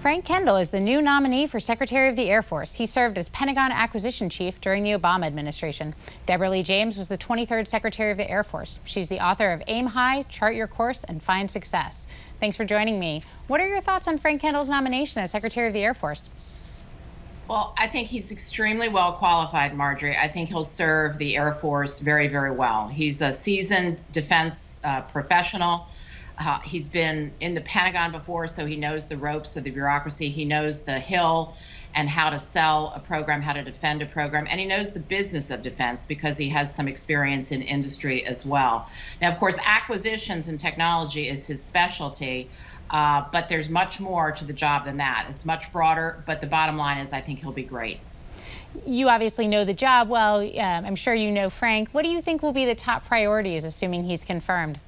Frank Kendall is the new nominee for Secretary of the Air Force. He served as Pentagon Acquisition Chief during the Obama administration. Deborah Lee James was the 23rd Secretary of the Air Force. She's the author of Aim High, Chart Your Course, and Find Success. Thanks for joining me. What are your thoughts on Frank Kendall's nomination as Secretary of the Air Force? Well, I think he's extremely well qualified, Marjorie. I think he'll serve the Air Force very, very well. He's a seasoned defense professional. He's been in the Pentagon before, so he knows the ropes of the bureaucracy. He knows the Hill and how to sell a program, how to defend a program, and he knows the business of defense because he has some experience in industry as well. Now, of course, acquisitions and technology is his specialty, but there's much more to the job than that. It's much broader, but the bottom line is I think he'll be great. You obviously know the job well. I'm sure you know Frank. What do you think will be the top priorities, assuming he's confirmed?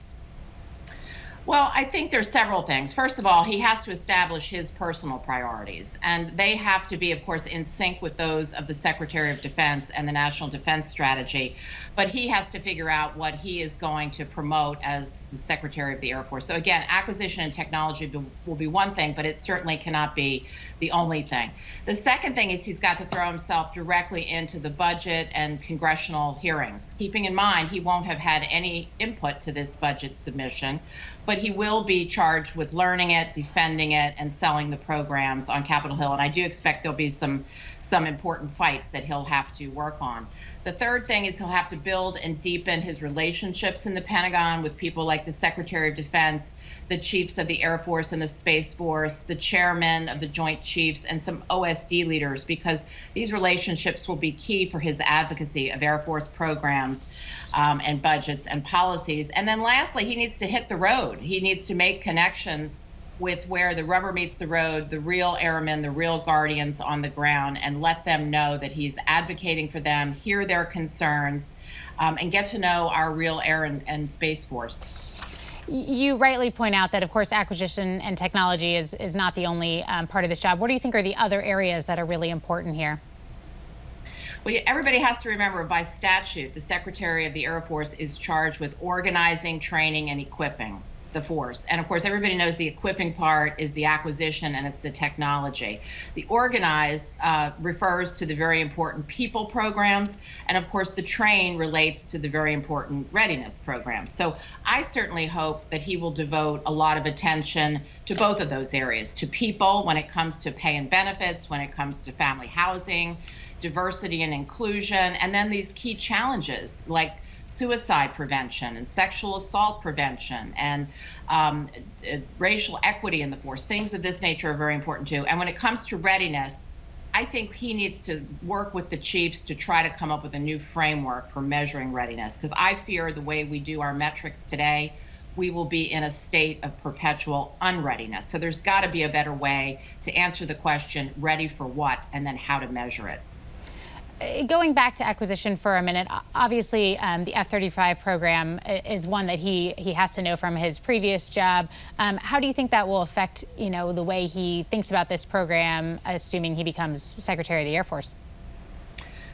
Well, I think there's several things. First of all, he has to establish his personal priorities, and they have to be, of course, in sync with those of the Secretary of Defense and the National Defense Strategy. But he has to figure out what he is going to promote as the Secretary of the Air Force. So again, acquisition and technology will be one thing, but it certainly cannot be the only thing. The second thing is he's got to throw himself directly into the budget and congressional hearings, keeping in mind he won't have had any input to this budget submission, but he will be charged with learning it, defending it, and selling the programs on Capitol Hill. And I do expect there'll be some important fights that he'll have to work on. The third thing is he'll have to build and deepen his relationships in the Pentagon with people like the Secretary of Defense, the chiefs of the Air Force and the Space Force, the chairman of the Joint Chiefs, and some OSD leaders, because these relationships will be key for his advocacy of Air Force programs and budgets and policies. And then lastly, he needs to hit the road. He needs to make connections with where the rubber meets the road, the real airmen, the real guardians on the ground, and let them know that he's advocating for them, hear their concerns, and get to know our real air and space force. You rightly point out that, of course, acquisition and technology is not the only part of this job. What do you think are the other areas that are really important here? Well, everybody has to remember, by statute, the Secretary of the Air Force is charged with organizing, training, and equipping the force. And of course, everybody knows the equipping part is the acquisition and it's the technology. The organize refers to the very important people programs. And of course, the train relates to the very important readiness programs. So I certainly hope that he will devote a lot of attention to both of those areas, to people when it comes to pay and benefits, when it comes to family housing, diversity and inclusion, and then these key challenges like suicide prevention and sexual assault prevention and racial equity in the force. Things of this nature are very important too. And when it comes to readiness, I think he needs to work with the chiefs to try to come up with a new framework for measuring readiness, because I fear the way we do our metrics today, we will be in a state of perpetual unreadiness. So there's got to be a better way to answer the question, ready for what, and then how to measure it. Going back to acquisition for a minute, obviously the F-35 program is one that he has to know from his previous job. How do you think that will affect, the way he thinks about this program, assuming he becomes Secretary of the Air Force?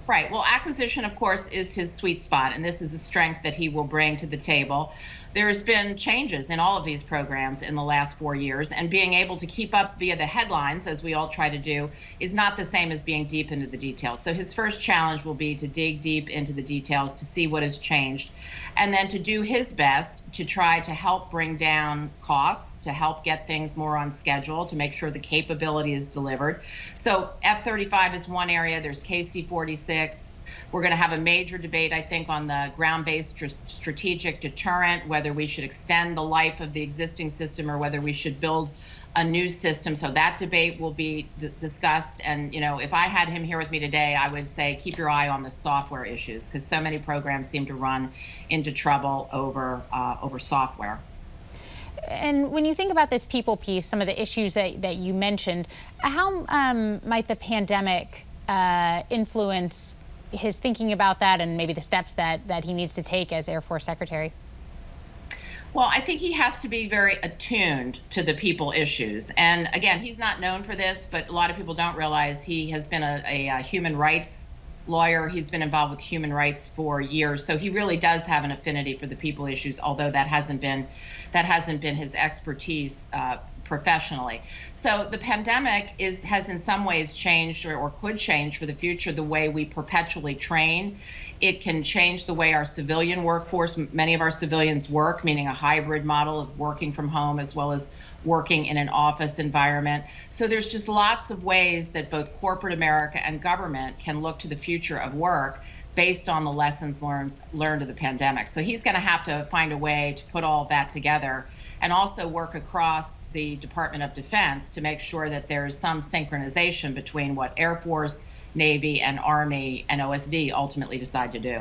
Right. Well, acquisition, of course, is his sweet spot, and this is a strength that he will bring to the table. There's been changes in all of these programs in the last 4 years, and being able to keep up via the headlines, as we all try to do, is not the same as being deep into the details. So his first challenge will be to dig deep into the details to see what has changed, and then to do his best to try to help bring down costs, to help get things more on schedule, to make sure the capability is delivered. So F-35 is one area. There's KC-46. We're going to have a major debate, I think, on the ground-based strategic deterrent, whether we should extend the life of the existing system or whether we should build a new system. So that debate will be discussed. And, if I had him here with me today, I would say keep your eye on the software issues, because so many programs seem to run into trouble over software. And when you think about this people piece, some of the issues that you mentioned, how might the pandemic influence his thinking about that and maybe the steps that he needs to take as Air Force Secretary? Well, I think he has to be very attuned to the people issues. And again, he's not known for this, but a lot of people don't realize he has been a human rights lawyer. He's been involved with human rights for years. So he really does have an affinity for the people issues, although that hasn't been his expertise professionally. So the pandemic has in some ways changed or could change for the future the way we perpetually train. It can change the way our civilian workforce, many of our civilians work, meaning a hybrid model of working from home as well as working in an office environment. So there's just lots of ways that both corporate America and government can look to the future of work based on the lessons learned of the pandemic. So he's going to have to find a way to put all of that together and also work across the Department of Defense to make sure that there's some synchronization between what Air Force, Navy, and Army and OSD ultimately decide to do.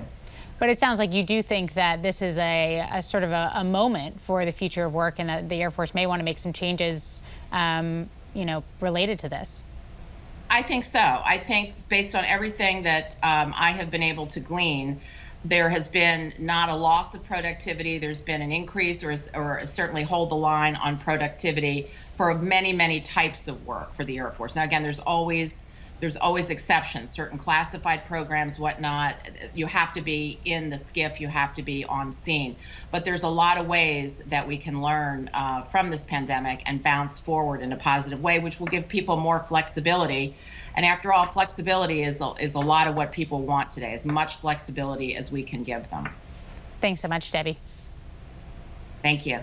But it sounds like you do think that this is a sort of a moment for the future of work, and that the Air Force may want to make some changes, related to this. I think so. I think based on everything that I have been able to glean, there has been not a loss of productivity. There's been an increase or certainly hold the line on productivity for many, many types of work for the Air Force. Now, again, there's always exceptions, certain classified programs, whatnot. You have to be in the SCIF, you have to be on scene. But there's a lot of ways that we can learn from this pandemic and bounce forward in a positive way, which will give people more flexibility. And after all, flexibility is a lot of what people want today, as much flexibility as we can give them. Thanks so much, Debbie. Thank you.